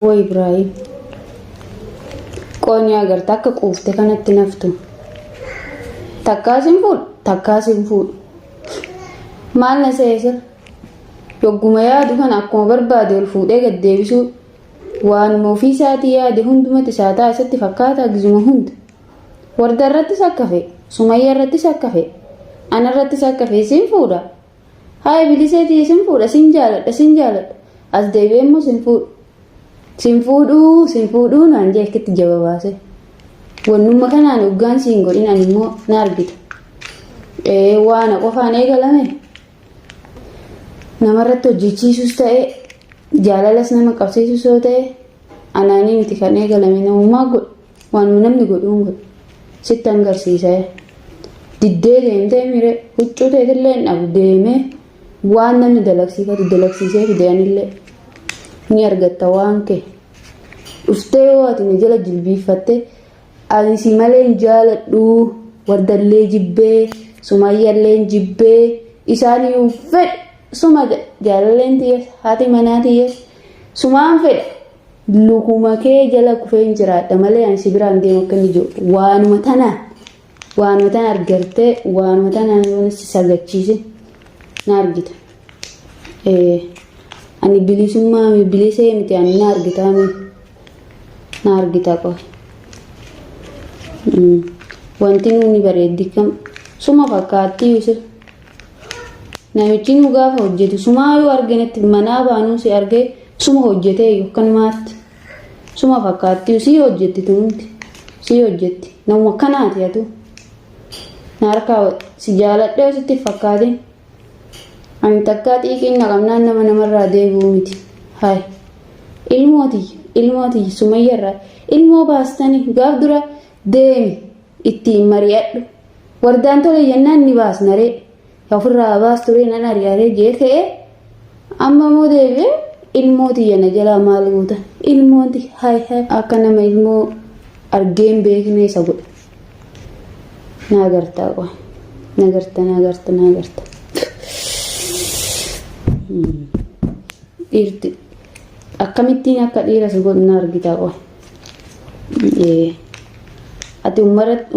Way Ibrahim qonya agarta akka quufte kanatti naftu takkaasin fuudhu maal na seesa yogguma yaadu kan akkuma barbaade ol fuudhee gad deebisuu waan ofii isaatii yaade hundumatti isaataa isatti fakkaata gizuma hunda warda irrattis akka fe'e Sumayyaa irrattis akka fe'e ana irrattis akka fe'e sin fuudha haay biliseetii sin fuudha sin jaaladha as deebi'ee immoo sin fuudhuu naan jee akkitti jababaase wannumma kanaan hoggaan siin godhin ani immoo na argita waana qofaan eegalame namarratti hojjechiisus ta'e jaalalas nama qabsiisus yoo ta'e anaanii miti kan eegalame namummaa godhu waanuma namni godhuun godhu sitti agarsiisa diddee deemtee mire huccuu ta'etillee hin dhabu deemee waan namni dalagsiifatu dalagsiisee fideanillee ni argatta waan kee dhuftee yoo ati na jala jilbiiffatte ani si malee hin jaaladhu wardallee jibbee Sumayyaallee jibbee isaaniyyuu fedhe suma jaalalleen tiyyees haati manaa tiyyees sumaan fedha lukuma kee jala kufee hin jiraadha malee ani si biraan deemu akka inni jiru waanuma tana argartee waanuma tanaan yoonisi sagachiise na argita ani bilisummaa bilisee miti ani na argita qofa wanti nuuni bareeddi kam suma fakkaatti yusuf namichi nu gaafa hojjetu sumaa yoo arginetti manaa baanuu si argee suma hojjetee yookaan maatti suma fakkaatti si hojjetti tunti si hojjetti namuma kanaati atu na harkaa si jaaladhee sitti fakkaatiin ani takkaa xiiqiin naqamnaan namarraa deebi'u miti haay ilmooti Sumayyarraa ilmoo baastanii gaaf dura deemi ittiin mari'adhu wardaan tole jennaan ni baasnaree ofirraa baasturee nan ari'aree jee ta'e amma moo deebi'e ilmooti yana jalaa maal goota ilmooti haay akka nama ilmoo argeen beekne isa godha naagartaa qoa naagarta dhiirti akkamittiin akka dhiira si godhu na argitaa qoa ati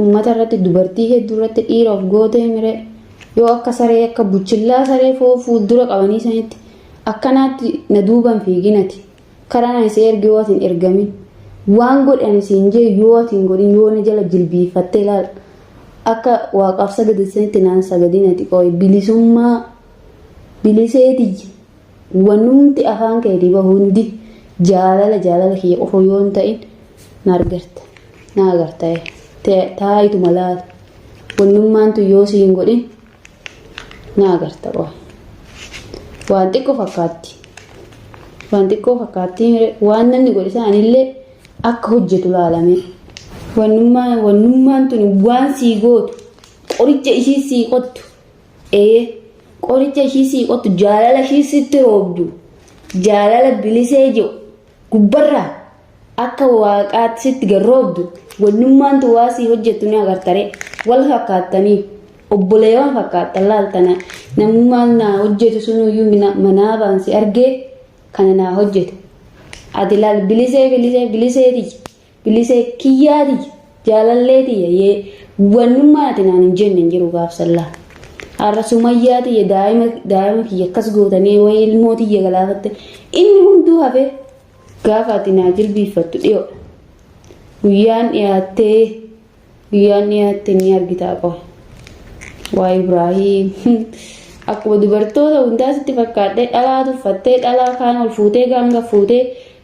ummata irratti dubartii hedduu irratti dhiira of gootee mire yoo akka saree akka buchillaa saree fuuldura qabanii sanitti akkanaatti na duuban fiiginati karaan isee erge yoo atin ergamin waan godhan isiin jee yoo atin godhin yoo na jala jilbiiffattee ilaala akka waaqaaf sagadisanitti naan sagadinati qoy bilisummaa biliseeti wanumti afaan kee diba hundi jaalala kiyya qofa yoo hin ta'in na agarta taayitu malaata wanummaantu yoo siin godhin na agarta qoy waan xiqqoo fakkaatti waan namni godhe isaanillee akka hojjetu laalame wannummaan tuni waan sii gootu qoricha ishii sii qottu qoricha ishii sii qottu jaalala ishii sitti roobdu jaalala bilisee jiru gubbarraa akka waaqaatti sitti garroobdu wannummaan tu waa sii hojjettu ni agartare wal fakkaattanii obboleewwan fakkaatan laaltana namummaan naa hojjetu sunuyyuu manaa baansi argee kana naa hojjete ati laal bilisee kiyyaati jaalalleeti wannummaa ati naan hin jenne hin jiru gaafsallaa har'a Sumayyaati daa'ima kiyya akkas gootanii wayi ilmootiyya galaafatte inni hunduu hafe gaafa ati naa jilbiiffattu dhiyoodha guyyaan dhiyaattee ni argitaa qofa waa Ibrahim akkuma dubartoota hundaa sitti fakkaadhee dhalaa tuffattee dhalaa kaan ol fuutee gaanga fuutee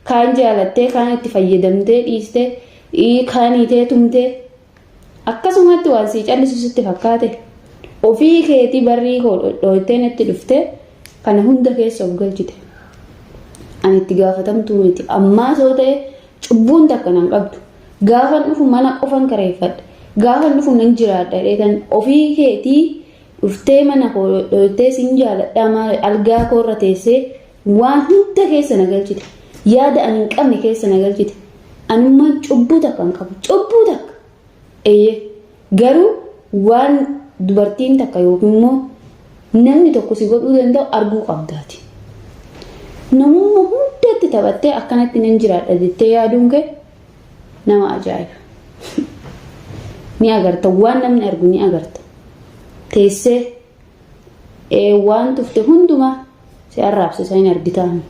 kaan jaalattee kaan itti fayyadamtee dhiistee kaan hiitee tumtee akkasumatti waan sii callisu sitti fakkaate ofii keetii barrii dhoytee natti dhuftee kana hunda keessa of galchite ani itti gaafatamtuu miti ammaa soo ta'e cubbuun takka nan qabdu gaafan dhufu mana qofan kareeffadha gaafan dhufu nan jiraadha dheetan ofii keetii dhuftee mana dhoytee sin jaaladhaa maal algaa koorra teessee waan hunda keessa na galchite yaada ani hin qabne keessa na galchite anummaan cubbuu takka hin qabu cubbuu takka garuu waan dubartiin takka yookiin immoo namni tokko si godhuu danda'u arguu qabdaati namummaa hundatti akkanatti taphattee akkanatti nan jiraadha jettee yaaduun kee nama ajaa'iba. Ni agarta waan namni argu ni agarta. Teessee waan tufte hundumaa si arraabsisa hin argitaan.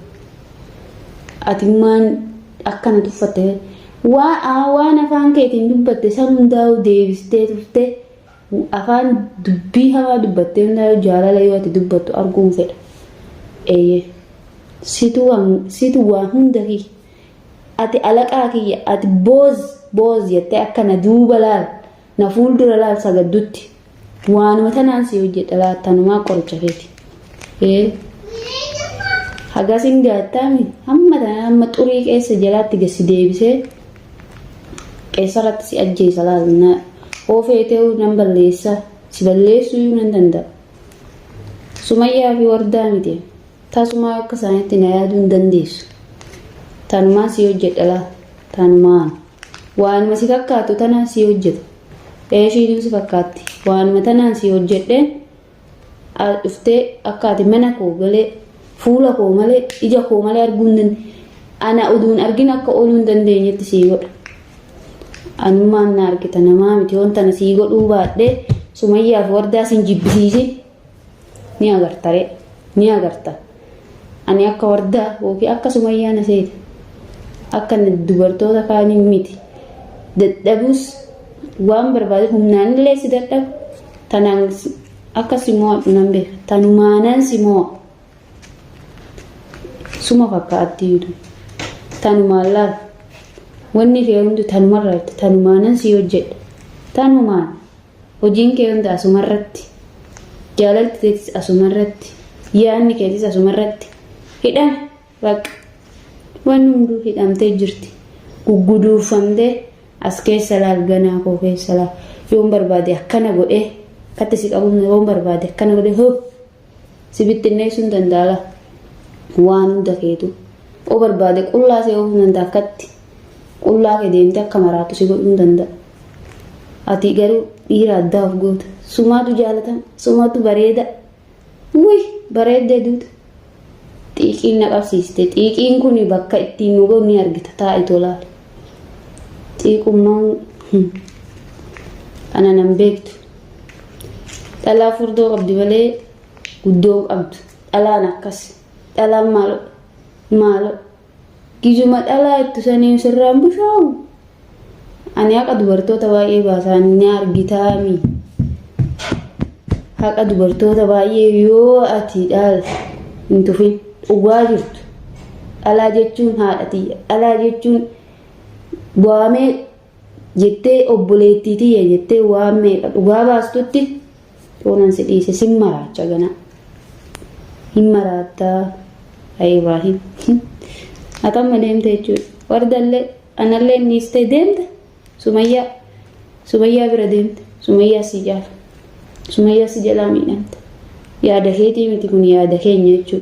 Ati maan akkana tuffatte waan afaan keetiin dubbatte san hundaa'u deebistee tufte afaan dubbii hamaa dubbattee hundaa'u jaalala yoo ati dubbattu arguun fedha. Situ waan hunda kiyya ati alaqaa kiyya ati booz jettee akkana duuba laal na fuuldura laal sagaddutti waanuma tanaan si hojjedha laattanumaa qoricha keeti. Hagasin gaattaami hamma xurii keessa jalaatti gasi deebisee qeessarratti si ajjeesa laalna oofeetee nan balleessa si balleessuu nan danda'a. Sumayyaa fi Wardaa miti tasumaa akka isaanitti na yaaduu hin dandeessu. Tanumaa si hojjedha laal tanumaan waanuma si fakkaatu tanaan si hojjeta. Eeshiituu si fakkaatti waanuma tanaan si hojjedheen dhuftee akka ati mana koo galee fuula koo malee ija koo malee arguun ana uduun argin akka ooluu hin dandeenyetti sii godha. Anummaan na argita namaa miti wanta na sii godhuu baadhee Sumayyaaf Wardaa sin jibbisiisin ni agartaree ni agarta. Ani akka Wardaa yookiin akka Sumayyaa na seete akka dubartoota kaanii miti dadhabus waan barbaade humnaan illee si dadhabu tanaan akka si mo'adhu nan beeka tanumaanan si mo'a. Suma fakkaatti jiru tanumaan laal wanni kee hundi tanumarra tanumaanan si hojjedha. Tanumaan hojiin kee hundi asumarratti jaalalti keetis asumarratti yaadni keetis asumarratti hidhame bakka wanni hunduu hidhamtee jirti gugguduufamtee as keessa laal ganaa koo keessa laal yoon barbaade akkana godhee akkatti si qabuun yoon barbaade akkana godhee hoo si bittinneessuu hin danda'a. Waan hunda keetu oo barbaade qullaa see oofuu danda'a akkatti qullaa kee deemte akka maraatu si godhuu danda'a. Ati garuu dhiira addaa of goota sumaatu jaalatama sumaatu bareeda bareeddee duuta xiiqiin na qabsiiste xiiqiin kun bakka ittiin nu goon ni argita taa'i tolaal xiiqummaan ana nan beektu dhalaa furdoo qabdi malee guddoo qabdu dhalaan akkas. Dhalaan maalo gizuma dhalaa itti saniin sirraan bushaa'u. Ani haqa dubartoota baay'ee baasaan ni argitaami. Haqa dubartoota baay'ee yoo ati dhaal hin tufin dhugaa jirtu. Dhalaa jechuun haadhatiyya. Dhalaa jechuun waamee jettee obboleettiitiyya jettee waameedha dhugaa baastutti toonan si dhiise sin maraacha ganaa. Hin maraattaa. Ibrahim atamma deemte jechuudha. Wardallee anallee niistee deemte Sumayyaa bira deemte Sumayyaa si jaala Sumayyaa si jalaa miidhamte yaada keetii miti kun yaada keenya jechuudha.